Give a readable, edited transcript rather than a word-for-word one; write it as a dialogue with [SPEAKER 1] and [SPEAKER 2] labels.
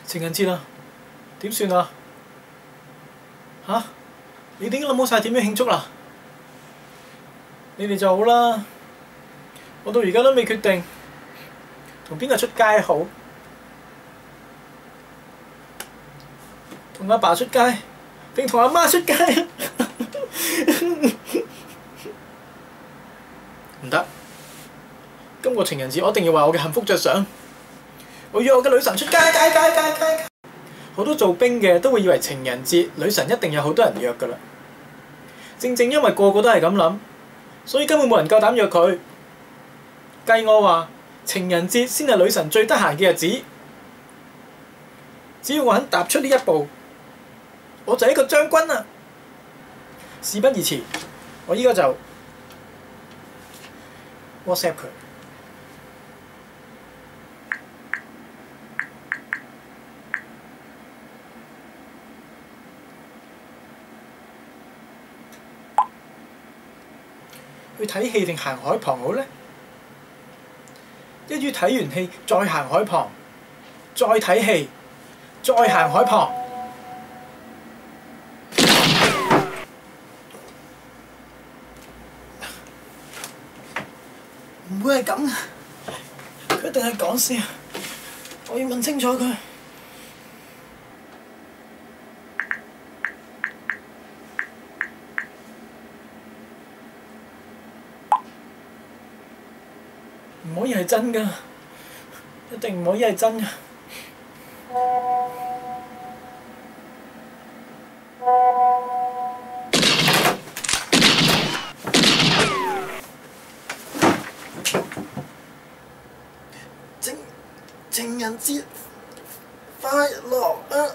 [SPEAKER 1] 情人節啦，點算啊？嚇？你哋已經諗好晒點樣慶祝啦？你哋就好啦，我到而家都未決定同邊個出街好，同阿爸出街定同阿媽出街？唔得，今個情人節我一定要為我嘅幸福着想。我約我嘅女神出街。好多做兵嘅都會以為情人節女神一定有好多人約㗎啦。正正因為個個都係咁諗，所以根本冇人夠膽約佢。計我話，情人節先係女神最得閒嘅日子。只要我肯踏出呢一步，我就係一個將軍啦。事不宜遲，我依家就 WhatsApp 佢。去睇戲定行海旁好呢？一於睇完戲再行海旁，再睇戲，再行海旁。唔會係咁，佢一定係講笑。我要問清楚佢。唔可以係真㗎，一定唔可以係真㗎。情人節快樂啊！